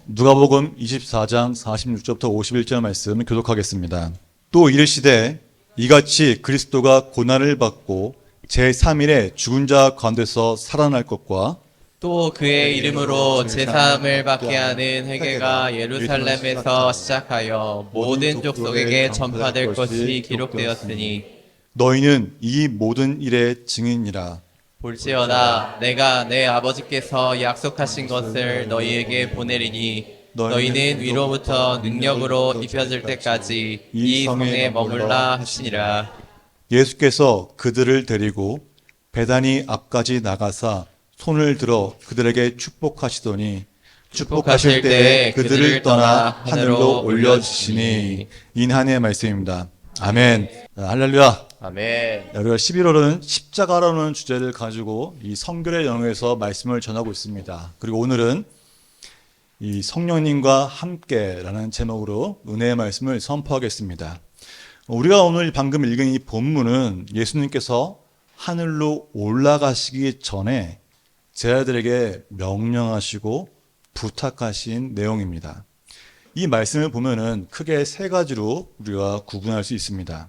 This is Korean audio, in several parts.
누가복음 24장 46절부터 51절 말씀 교독하겠습니다. 또 이르시되 이같이 그리스도가 고난을 받고 제3일에 죽은 자 가운데서 살아날 것과 또 그의 이름으로 제사함을 받게 하는 회개가 예루살렘에서 시작하여 모든 족속에게 전파될 것이 기록되었으니 너희는 이 모든 일의 증인이라. 볼지어다 내가 내 아버지께서 약속하신 것을 너희에게 보내리니 너희는 위로부터 능력으로 입혀질 때까지 이 성에 머물라 하시니라. 예수께서 그들을 데리고 베다니 앞까지 나가사 손을 들어 그들에게 축복하시더니 축복하실 때에 그들을 떠나 하늘로 올려주시니. 인한의 말씀입니다. 아멘. 할렐루야. 아멘. 우리가 11월은 십자가라는 주제를 가지고 이 성결의 영역에서 말씀을 전하고 있습니다. 그리고 오늘은 이 성령님과 함께라는 제목으로 은혜의 말씀을 선포하겠습니다. 우리가 오늘 방금 읽은 이 본문은 예수님께서 하늘로 올라가시기 전에 제자들에게 명령하시고 부탁하신 내용입니다. 이 말씀을 보면은 크게 세 가지로 우리가 구분할 수 있습니다.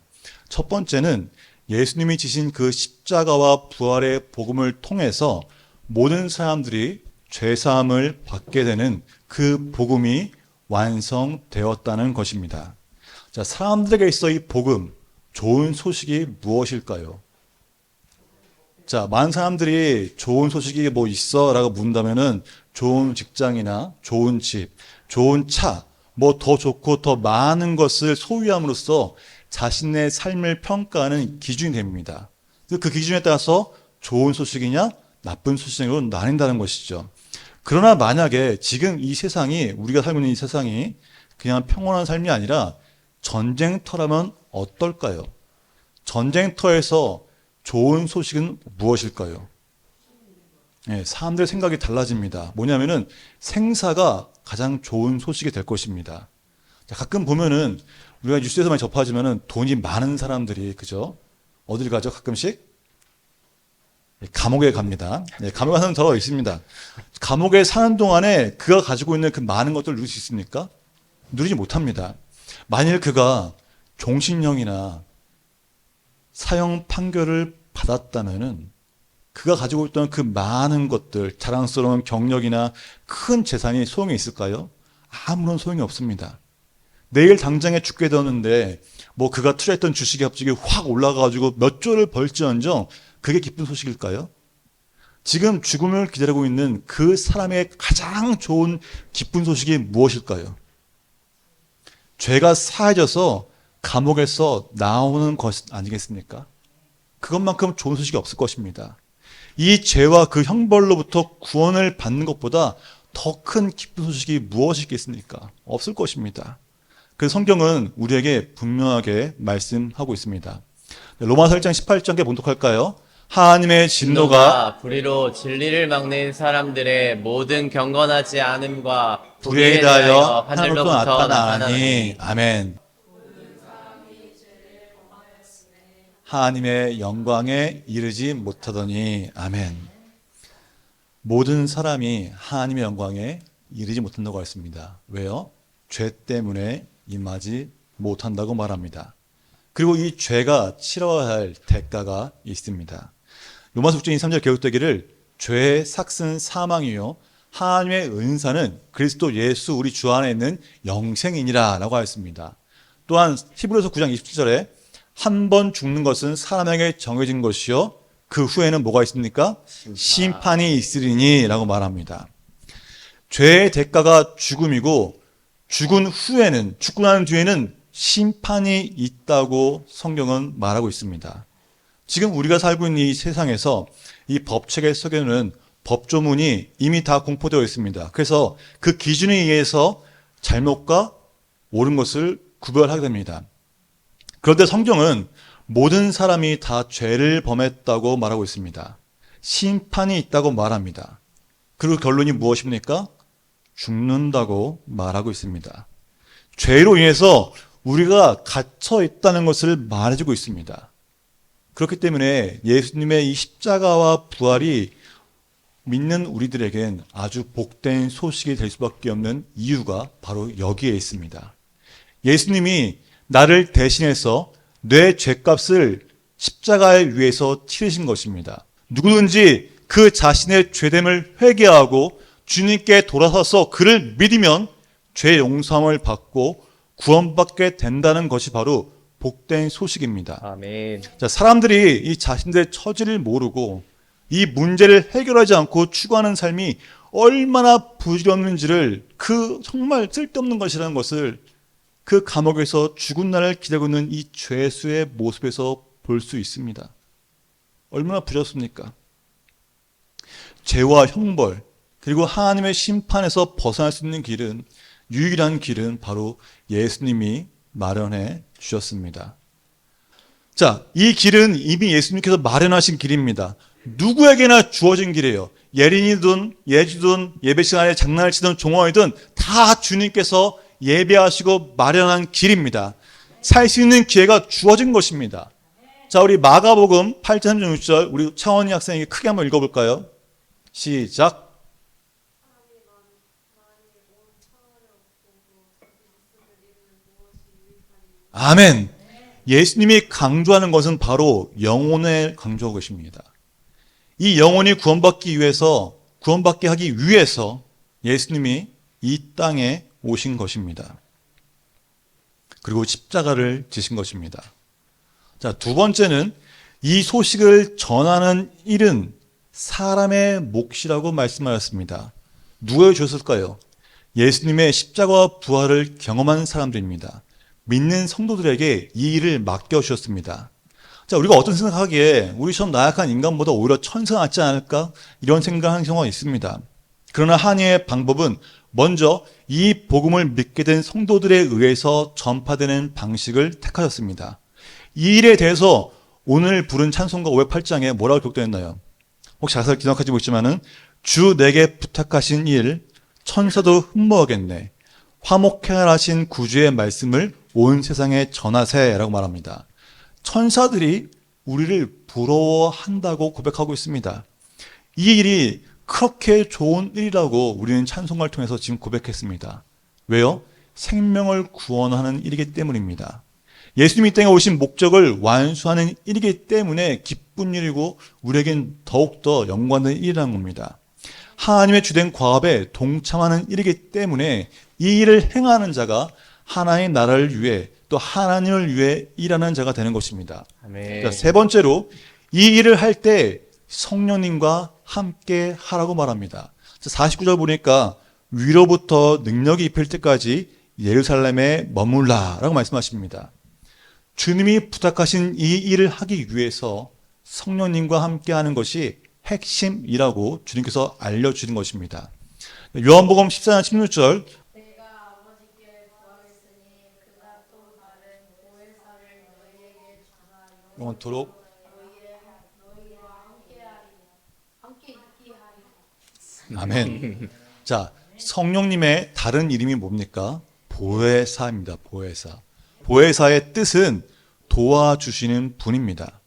첫 번째는 예수님이 지신 그 십자가와 부활의 복음을 통해서 모든 사람들이 죄사함을 받게 되는 그 복음이 완성되었다는 것입니다. 자, 사람들에게 있어 이 복음, 좋은 소식이 무엇일까요? 자, 많은 사람들이 좋은 소식이 뭐 있어? 라고 묻는다면은 좋은 직장이나 좋은 집, 좋은 차, 뭐 더 좋고 더 많은 것을 소유함으로써 자신의 삶을 평가하는 기준이 됩니다. 그 기준에 따라서 좋은 소식이냐 나쁜 소식으로 나뉜다는 것이죠. 그러나 만약에 지금 이 세상이, 우리가 살고 있는 이 세상이 그냥 평온한 삶이 아니라 전쟁터라면 어떨까요? 전쟁터에서 좋은 소식은 무엇일까요? 네, 사람들의 생각이 달라집니다. 뭐냐면은 생사가 가장 좋은 소식이 될 것입니다. 자, 가끔 보면은 우리가 뉴스에서 많이 접하지만은 돈이 많은 사람들이, 그죠? 어딜 가죠? 가끔씩? 감옥에 갑니다. 네, 감옥에 사는 사람이 있습니다. 감옥에 사는 동안에 그가 가지고 있는 그 많은 것들을 누릴 수 있습니까? 누리지 못합니다. 만일 그가 종신형이나 사형 판결을 받았다면은 그가 가지고 있던 그 많은 것들, 자랑스러운 경력이나 큰 재산이 소용이 있을까요? 아무런 소용이 없습니다. 내일 당장에 죽게 되었는데 뭐 그가 투자했던 주식이 갑자기 확 올라가가지고 몇 조를 벌지언정 그게 기쁜 소식일까요? 지금 죽음을 기다리고 있는 그 사람의 가장 좋은 기쁜 소식이 무엇일까요? 죄가 사해져서 감옥에서 나오는 것 아니겠습니까? 그것만큼 좋은 소식이 없을 것입니다. 이 죄와 그 형벌로부터 구원을 받는 것보다 더 큰 기쁜 소식이 무엇이 있겠습니까? 없을 것입니다. 그래서 성경은 우리에게 분명하게 말씀하고 있습니다. 로마서 1장 18절 봉독할까요? 하나님의 진노가 불의로 진리를 막는 사람들의 모든 경건하지 않음과 불의에 대하여 하늘로부터 나타나니. 아멘. 하나님의 영광에 이르지 못하더니. 아멘. 모든 사람이 하나님의 영광에 이르지 못한다고 했습니다. 왜요? 죄 때문에 임하지 못한다고 말합니다. 그리고 이 죄가 치러야 할 대가가 있습니다. 로마서 6장 23절 기록되기를 죄의 삭은 사망이요 하나님의 은사는 그리스도 예수 우리 주 안에 있는 영생이니라 라고 하였습니다. 또한 히브리서 9장 27절에 한 번 죽는 것은 사람에게 정해진 것이요 그 후에는 뭐가 있습니까? 심판이 있으리니 라고 말합니다. 죄의 대가가 죽음이고 죽은 후에는, 죽고 난 뒤에는 심판이 있다고 성경은 말하고 있습니다. 지금 우리가 살고 있는 이 세상에서 이 법책에 새겨놓은 법조문이 이미 다 공포되어 있습니다. 그래서 그 기준에 의해서 잘못과 옳은 것을 구별하게 됩니다. 그런데 성경은 모든 사람이 다 죄를 범했다고 말하고 있습니다. 심판이 있다고 말합니다. 그리고 결론이 무엇입니까? 죽는다고 말하고 있습니다. 죄로 인해서 우리가 갇혀 있다는 것을 말해주고 있습니다. 그렇기 때문에 예수님의 이 십자가와 부활이 믿는 우리들에겐 아주 복된 소식이 될 수밖에 없는 이유가 바로 여기에 있습니다. 예수님이 나를 대신해서 내 죄값을 십자가에 위해서 치르신 것입니다. 누구든지 그 자신의 죄됨을 회개하고 주님께 돌아서서 그를 믿으면 죄 용서함을 받고 구원받게 된다는 것이 바로 복된 소식입니다. 아멘. 자, 사람들이 이 자신들의 처지를 모르고 이 문제를 해결하지 않고 추구하는 삶이 얼마나 부질없는지를 그 정말 쓸데없는 것이라는 것을 그 감옥에서 죽은 날을 기다리고 있는 이 죄수의 모습에서 볼 수 있습니다. 얼마나 부질없습니까? 죄와 형벌 그리고 하나님의 심판에서 벗어날 수 있는 길은 유일한 길은 바로 예수님이 마련해 주셨습니다. 자, 이 길은 이미 예수님께서 마련하신 길입니다. 누구에게나 주어진 길이에요. 예린이든 예주든 예배 시간에 장난을 치든 종업이든 다 주님께서 예배하시고 마련한 길입니다. 살 수 있는 기회가 주어진 것입니다. 자, 우리 마가복음 8장 36절 우리 차원희 학생에게 크게 한번 읽어볼까요? 시작. 아멘. 예수님이 강조하는 것은 바로 영혼을 강조하고 계십니다. 이 영혼이 구원받기 위해서, 구원받게 하기 위해서 예수님이 이 땅에 오신 것입니다. 그리고 십자가를 지신 것입니다. 자, 두 번째는 이 소식을 전하는 일은 사람의 몫이라고 말씀하셨습니다. 누가 주셨을까요? 예수님의 십자가와 부활을 경험한 사람들입니다. 믿는 성도들에게 이 일을 맡겨주셨습니다. 자, 우리가 어떤 생각하기에 우리처럼 나약한 인간보다 오히려 천사가 낫지 않을까? 이런 생각하는 경우가 있습니다. 그러나 하나님의 방법은 먼저 이 복음을 믿게 된 성도들에 의해서 전파되는 방식을 택하셨습니다. 이 일에 대해서 오늘 부른 찬송가 508장에 뭐라고 기록되어 있나요? 혹시 자세히 기억하지 못했지만은 주 내게 부탁하신 일 천사도 흠모하겠네. 화목해라 하신 구주의 말씀을 온 세상에 전하세라고 말합니다. 천사들이 우리를 부러워한다고 고백하고 있습니다. 이 일이 그렇게 좋은 일이라고 우리는 찬송가를 통해서 지금 고백했습니다. 왜요? 생명을 구원하는 일이기 때문입니다. 예수님이 이 땅에 오신 목적을 완수하는 일이기 때문에 기쁜 일이고 우리에겐 더욱더 영광된 일이라는 겁니다. 하나님의 주된 과업에 동참하는 일이기 때문에 이 일을 행하는 자가 하나님의 나라를 위해 또 하나님을 위해 일하는 자가 되는 것입니다. 아멘. 자, 세 번째로 이 일을 할 때 성령님과 함께 하라고 말합니다. 49절 보니까 위로부터 능력이 입힐 때까지 예루살렘에 머물라라고 말씀하십니다. 주님이 부탁하신 이 일을 하기 위해서 성령님과 함께 하는 것이 핵심이라고 주님께서 알려주는 것입니다. 요한복음 14장 16절 내가 아버지께 구하겠으니 그가 또 다른 보혜사를 너희에게 전하여 영원토록 너희와 함께 있게 하리라. 아멘. 자, 성령님의 다른 이름이 뭡니까? 보혜사입니다. 보혜사. 보혜사의 뜻은 도와주시는 분입니다.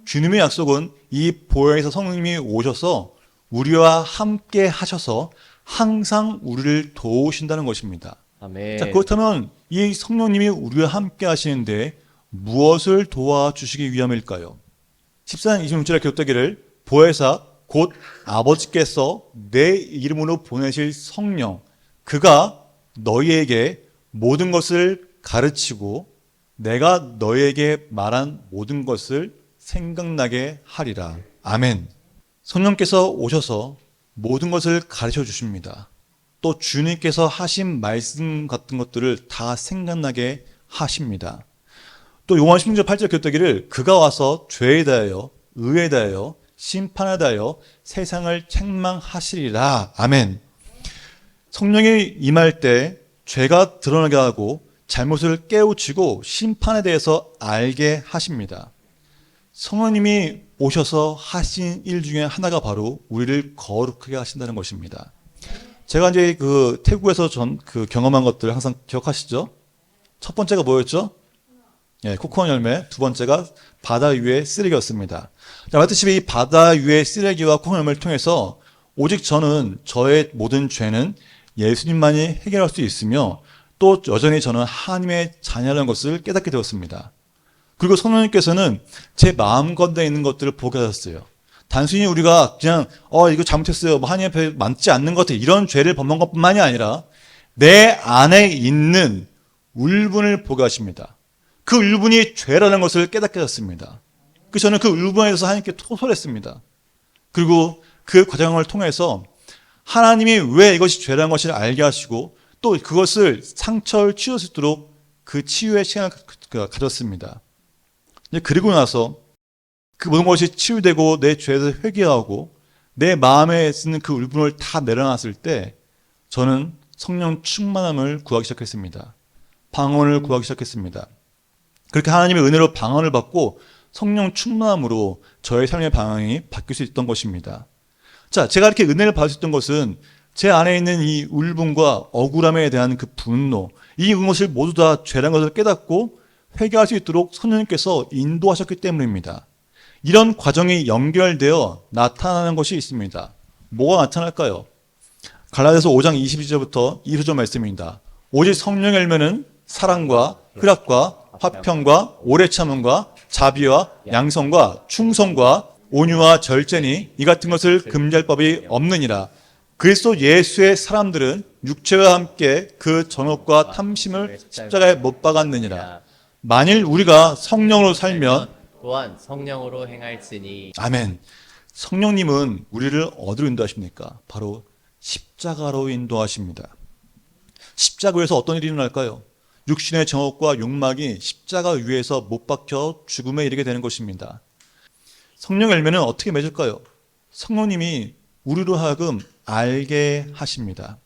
주님의 약속은 이 보혜사 성령님이 오셔서 우리와 함께 하셔서 항상 우리를 도우신다는 것입니다. 아멘. 자, 그렇다면 이 성령님이 우리와 함께 하시는데 무엇을 도와주시기 위함일까요? 14장 26절에 기록되기를 보혜사 곧 아버지께서 내 이름으로 보내실 성령 그가 너희에게 모든 것을 가르치고 내가 너희에게 말한 모든 것을 생각나게 하리라. 아멘. 성령께서 오셔서 모든 것을 가르쳐 주십니다. 또 주님께서 하신 말씀 같은 것들을 다 생각나게 하십니다. 또 요한 16절 8절 기록되기를 그가 와서 죄에 대하여 의에 대하여 심판에 대하여 세상을 책망하시리라. 아멘. 성령이 임할 때 죄가 드러나게 하고 잘못을 깨우치고 심판에 대해서 알게 하십니다. 성령님이 오셔서 하신 일 중에 하나가 바로 우리를 거룩하게 하신다는 것입니다. 제가 이제 태국에서 경험한 것들 항상 기억하시죠? 첫 번째가 뭐였죠? 예, 코코넛 열매. 두 번째가 바다 위의 쓰레기였습니다. 자, 말했듯이 이 바다 위의 쓰레기와 코코넛 열매를 통해서 오직 저는 저의 모든 죄는 예수님만이 해결할 수 있으며 또 여전히 저는 하나님의 자녀라는 것을 깨닫게 되었습니다. 그리고 성령님께서는 제 마음 가운데 있는 것들을 보게 하셨어요. 단순히 우리가 그냥 이거 잘못했어요, 하나님 앞에 맞지 않는 것 같아, 이런 죄를 범한 것뿐만이 아니라 내 안에 있는 울분을 보게 하십니다. 그 울분이 죄라는 것을 깨닫게 하셨습니다. 그래서 저는 그 울분에 대해서 하나님께 토설했습니다. 그리고 그 과정을 통해서 하나님이 왜 이것이 죄라는 것을 알게 하시고 또 그것을 상처를 치유할 수 있도록 그 치유의 시간을 가졌습니다. 그리고 나서 그 모든 것이 치유되고 내 죄에서 회개하고 내 마음에 쓰는 그 울분을 다 내려놨을 때 저는 성령 충만함을 구하기 시작했습니다. 방언을 구하기 시작했습니다. 그렇게 하나님의 은혜로 방언을 받고 성령 충만함으로 저의 삶의 방향이 바뀔 수 있던 것입니다. 자, 제가 이렇게 은혜를 받을 수 있던 것은 제 안에 있는 이 울분과 억울함에 대한 그 분노, 이 것을 모두 다 죄라는 것을 깨닫고 회개할 수 있도록 성령님께서 인도하셨기 때문입니다. 이런 과정이 연결되어 나타나는 것이 있습니다. 뭐가 나타날까요? 갈라디아서 5장 22절부터 20절 말씀입니다. 오직 성령의 열매는 사랑과 희락과 화평과 오래 참음과 자비와 양성과 충성과 온유와 절제니 이 같은 것을 금지할 법이 없느니라. 그리스도 예수의 사람들은 육체와 함께 그 정욕과 탐심을 십자가에 못 박았느니라. 만일 우리가 성령으로 살면 또한 성령으로 행할지니. 아멘. 성령님은 우리를 어디로 인도하십니까? 바로 십자가로 인도하십니다. 십자가 위에서 어떤 일이 일어날까요? 육신의 정욕과 욕망이 십자가 위에서 못 박혀 죽음에 이르게 되는 것입니다. 성령 열매는 어떻게 맺을까요? 성령님이 우리로 하여금 알게 하십니다.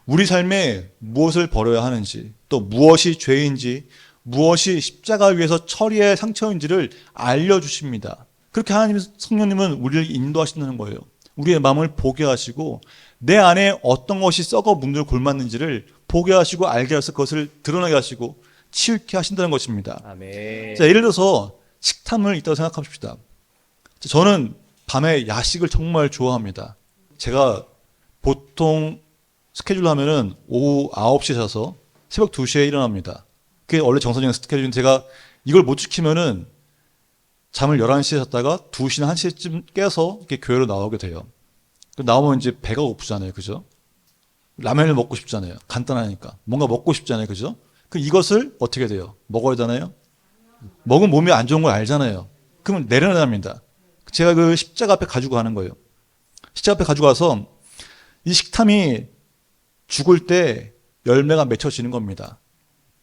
우리 삶에 무엇을 버려야 하는지, 또 무엇이 죄인지, 무엇이 십자가 위에서 처리의 상처인지를 알려주십니다. 그렇게 하나님 성령님은 우리를 인도하신다는 거예요. 우리의 마음을 보게 하시고 내 안에 어떤 것이 썩어 문들 골맞는지를 보게 하시고 알게 하셔서 그것을 드러나게 하시고 치유케 하신다는 것입니다. 아멘. 자, 예를 들어서 식탐을 있다고 생각합시다. 저는 밤에 야식을 정말 좋아합니다. 제가 보통 스케줄로 하면은 오후 9시에 자서 새벽 2시에 일어납니다. 그게 원래 정상적인 스케줄인데 제가 이걸 못 지키면은 잠을 11시에 잤다가 2시나 1시쯤 깨서 이렇게 교회로 나오게 돼요. 나오면 이제 배가 고프잖아요. 그죠? 라면을 먹고 싶잖아요. 간단하니까. 뭔가 먹고 싶잖아요. 그죠? 이것을 어떻게 돼요? 먹어야 되나요? 먹으면 몸에 안 좋은 걸 알잖아요. 그러면 내려놔합니다. 제가 그 십자가 앞에 가지고 가는 거예요. 십자가 앞에 가지고 가서 이 식탐이 죽을 때 열매가 맺혀지는 겁니다.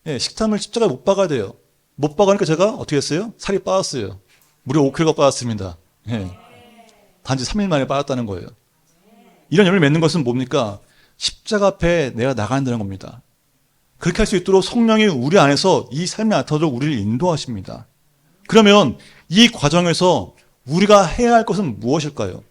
예, 식탐을 십자가에 못 박아야 돼요. 못 박으니까 제가 어떻게 했어요? 살이 빠졌어요. 무려 5kg가 빠졌습니다. 예. 단지 3일 만에 빠졌다는 거예요. 이런 열매를 맺는 것은 뭡니까? 십자가 앞에 내가 나간다는 겁니다. 그렇게 할 수 있도록 성령이 우리 안에서 이 삶이 나타나도록 우리를 인도하십니다. 그러면 이 과정에서 우리가 해야 할 것은 무엇일까요?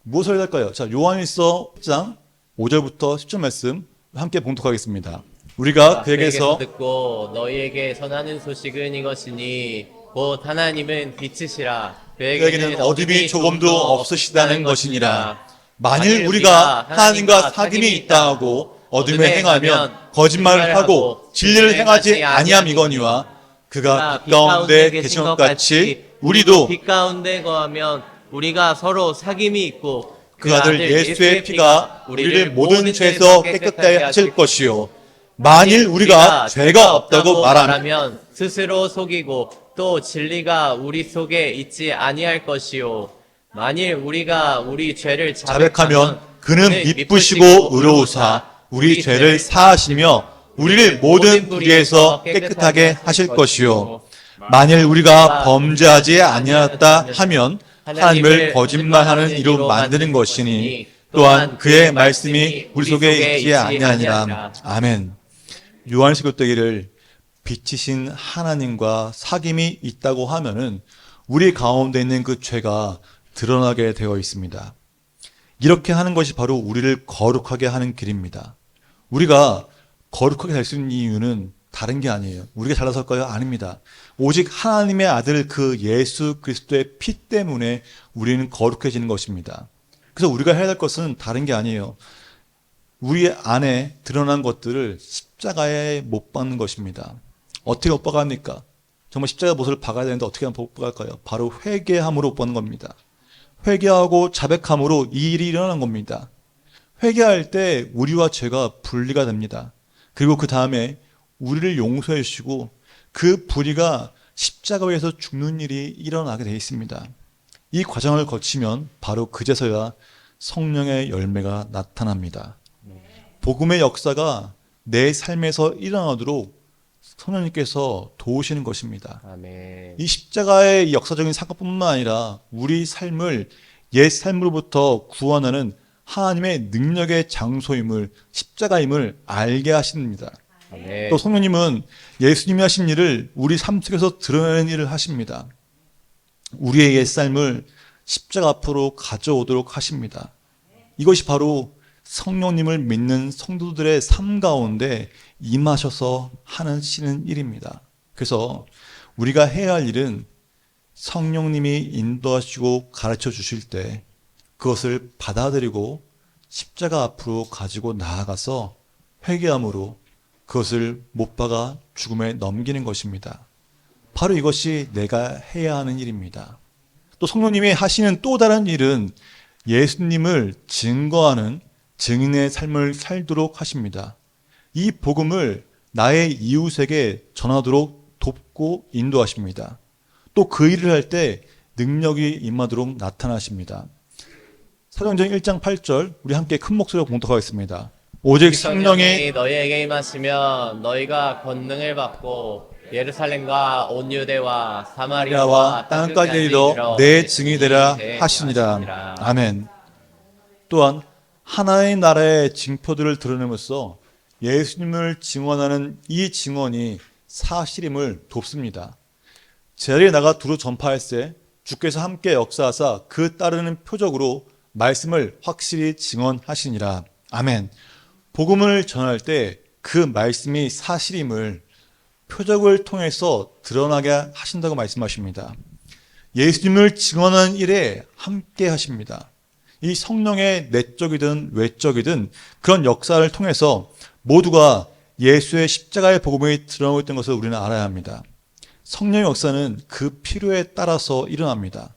무엇을 해야 할까요? 자, 요한일서 10장 5절부터 10절 말씀 함께 봉독하겠습니다. 우리가 그에게서 듣고 너희에게 전하는 소식은 이것이니 곧 하나님은 빛이시라. 그에게는 어둠이 조금도 없으시다는 것이니라. 만일 우리가 하나님과 사귐이 있다 하고 어둠에 행하면 거짓말을 하고 진리를 행하지 아니함이거니와 그가 빛 가운데 계신 것 같이 우리도 빛 가운데 거하면 우리가 서로 사귐이 있고 그 아들 예수의 피가 우리를 모든 죄에서 깨끗하게 하실 것이요 만일 우리가 죄가 없다고 말하면 스스로 속이고 또 진리가 우리 속에 있지 아니할 것이요 만일 우리가 우리 죄를 자백하면 그는 미쁘시고 의로우사 우리 죄를 사하시며 우리를 모든 불의에서 깨끗하게 하실 것이요 만일 우리가 범죄하지 아니하였다 하면 하나님을 거짓말하는 이로 만드는 것이니 또한 그의 말씀이 우리 속에 있지 아니하니라. 아멘. 요한일서 되기를 빛이신 하나님과 사귐이 있다고 하면은 우리 가운데 있는 그 죄가 드러나게 되어 있습니다. 이렇게 하는 것이 바로 우리를 거룩하게 하는 길입니다. 우리가 거룩하게 될 수 있는 이유는 다른 게 아니에요. 우리가 잘나서일까요? 아닙니다. 오직 하나님의 아들 그 예수 그리스도의 피 때문에 우리는 거룩해지는 것입니다. 그래서 우리가 해야 될 것은 다른 게 아니에요. 우리 안에 드러난 것들을 십자가에 못 박는 것입니다. 어떻게 못 박습니까? 정말 십자가 못을 박아야 되는데 어떻게 하면 못 박을까요? 바로 회개함으로 못 박는 겁니다. 회개하고 자백함으로 이 일이 일어나는 겁니다. 회개할 때 우리와 죄가 분리가 됩니다. 그리고 그 다음에 우리를 용서해 주시고 그 불의가 십자가 위에서 죽는 일이 일어나게 되어 있습니다. 이 과정을 거치면 바로 그제서야 성령의 열매가 나타납니다. 복음의 역사가 내 삶에서 일어나도록 성령님께서 도우시는 것입니다. 아멘. 이 십자가의 역사적인 사건뿐만 아니라 우리 삶을 옛 삶으로부터 구원하는 하나님의 능력의 장소임을, 십자가임을 알게 하십니다. 아멘. 또 성령님은 예수님이 하신 일을 우리 삶 속에서 드러내는 일을 하십니다. 우리의 옛 삶을 십자가 앞으로 가져오도록 하십니다. 이것이 바로 성령님을 믿는 성도들의 삶 가운데 임하셔서 하시는 일입니다. 그래서 우리가 해야 할 일은 성령님이 인도하시고 가르쳐 주실 때 그것을 받아들이고 십자가 앞으로 가지고 나아가서 회개함으로 그것을 못 박아 죽음에 넘기는 것입니다. 바로 이것이 내가 해야 하는 일입니다. 또 성령님이 하시는 또 다른 일은 예수님을 증거하는 증인의 삶을 살도록 하십니다. 이 복음을 나의 이웃에게 전하도록 돕고 인도하십니다. 또 그 일을 할 때 능력이 임하도록 나타나십니다. 사도행전 1장 8절 우리 함께 큰 목소리로 봉독하겠습니다. 오직 성령이 너희에게 임하시면 너희가 권능을 받고 예루살렘과 온 유대와 사마리아와 땅끝까지 이르러 내 증이 되라 하시니라. 아멘. 또한 하나의 나라의 징표들을 드러내면서 예수님을 증언하는 이 증언이 사실임을 돕습니다. 제자리에 나가 두루 전파할세 주께서 함께 역사하사 그 따르는 표적으로 말씀을 확실히 증언하시니라. 아멘. 복음을 전할 때 그 말씀이 사실임을 표적을 통해서 드러나게 하신다고 말씀하십니다. 예수님을 증언하는 일에 함께 하십니다. 이 성령의 내적이든 외적이든 그런 역사를 통해서 모두가 예수의 십자가의 복음이 드러나고 있던 것을 우리는 알아야 합니다. 성령의 역사는 그 필요에 따라서 일어납니다.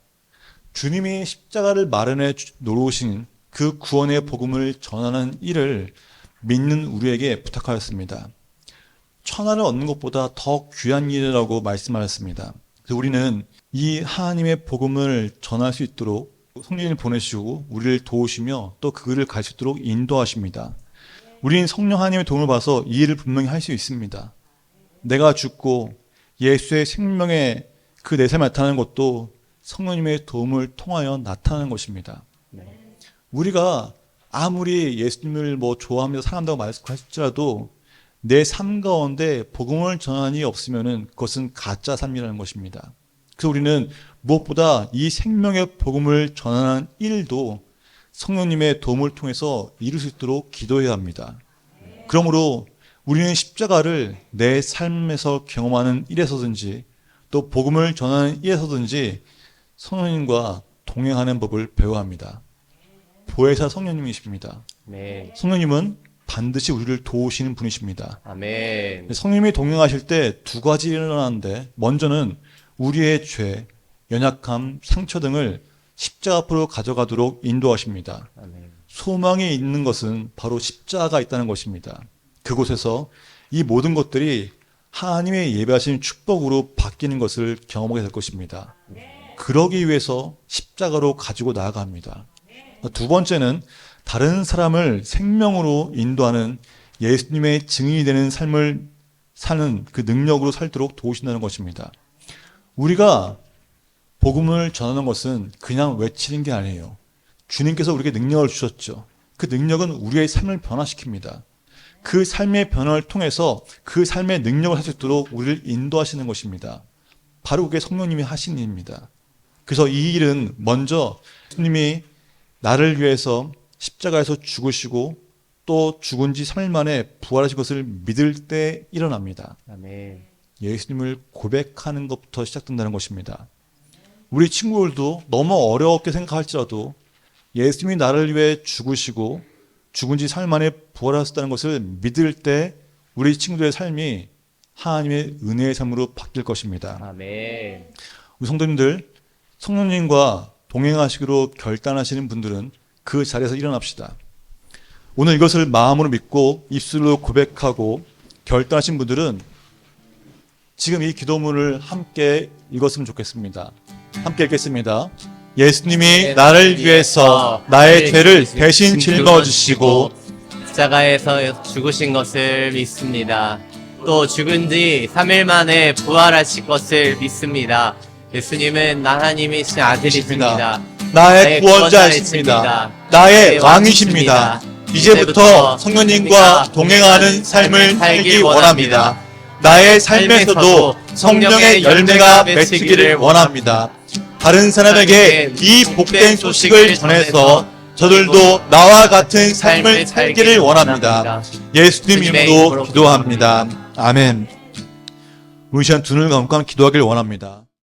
주님이 십자가를 마련해 놓으신 그 구원의 복음을 전하는 일을 믿는 우리에게 부탁하였습니다. 천하를 얻는 것보다 더 귀한 일이라고 말씀하셨습니다. 그래서 우리는 이 하나님의 복음을 전할 수 있도록 성령을 보내시고 우리를 도우시며 또 그 길을 갈 수 있도록 인도하십니다. 우리는 성령 하나님의 도움을 받아서 이 일을 분명히 할 수 있습니다. 내가 죽고 예수의 생명의 그 내 삶에 나타나는 것도 성령님의 도움을 통하여 나타나는 것입니다. 우리가 아무리 예수님을 좋아하면서 사랑한다고 말할지라도 내 삶 가운데 복음을 전하는 일이 없으면은 그것은 가짜 삶이라는 것입니다. 그래서 우리는 무엇보다 이 생명의 복음을 전하는 일도 성령님의 도움을 통해서 이룰 수 있도록 기도해야 합니다. 그러므로 우리는 십자가를 내 삶에서 경험하는 일에서든지 또 복음을 전하는 일에서든지 성령님과 동행하는 법을 배워야 합니다. 보혜사 성령님이십니다. 아멘. 성령님은 반드시 우리를 도우시는 분이십니다. 아멘. 성령님이 동행하실 때 두 가지 일어나는데 먼저는 우리의 죄, 연약함, 상처 등을 십자가 앞으로 가져가도록 인도하십니다. 아멘. 소망이 있는 것은 바로 십자가가 있다는 것입니다. 그곳에서 이 모든 것들이 하나님의 예배하신 축복으로 바뀌는 것을 경험하게 될 것입니다. 그러기 위해서 십자가로 가지고 나아갑니다. 두 번째는 다른 사람을 생명으로 인도하는 예수님의 증인이 되는 삶을 사는 그 능력으로 살도록 도우신다는 것입니다. 우리가 복음을 전하는 것은 그냥 외치는 게 아니에요. 주님께서 우리에게 능력을 주셨죠. 그 능력은 우리의 삶을 변화시킵니다. 그 삶의 변화를 통해서 그 삶의 능력을 할 수 있도록 우리를 인도하시는 것입니다. 바로 그게 성령님이 하신 일입니다. 그래서 이 일은 먼저 주님이 나를 위해서 십자가에서 죽으시고 또 죽은 지 3일 만에 부활하신 것을 믿을 때 일어납니다. 아멘. 예수님을 고백하는 것부터 시작된다는 것입니다. 우리 친구들도 너무 어렵게 생각할지라도 예수님이 나를 위해 죽으시고 죽은 지 사흘 만에 부활하셨다는 것을 믿을 때 우리 친구들의 삶이 하나님의 은혜의 삶으로 바뀔 것입니다. 아멘. 우리 성도님들, 성령님과 동행하시기로 결단하시는 분들은 그 자리에서 일어납시다. 오늘 이것을 마음으로 믿고 입술로 고백하고 결단하신 분들은 지금 이 기도문을 함께 읽었으면 좋겠습니다. 함께 읽겠습니다. 예수님이 나를 위해서 나의 죄를 대신 짊어지시고 십자가에서 죽으신 것을 믿습니다. 또 죽은 지 3일 만에 부활하실 것을 믿습니다. 예수님은 하나님이신 아들이십니다. 나의 구원자이십니다. 나의 왕이십니다. 이제부터 성령님과 동행하는 삶을 살기 원합니다. 나의 삶에서도 성령의 열매가 맺히기를 원합니다. 다른 사람에게 이 복된 소식을 전해서 저들도 나와 같은 삶을 살기를 원합니다. 예수님 이름으로 기도합니다. 아멘. 우리 시간 두 눈을 감고 기도하기를 원합니다.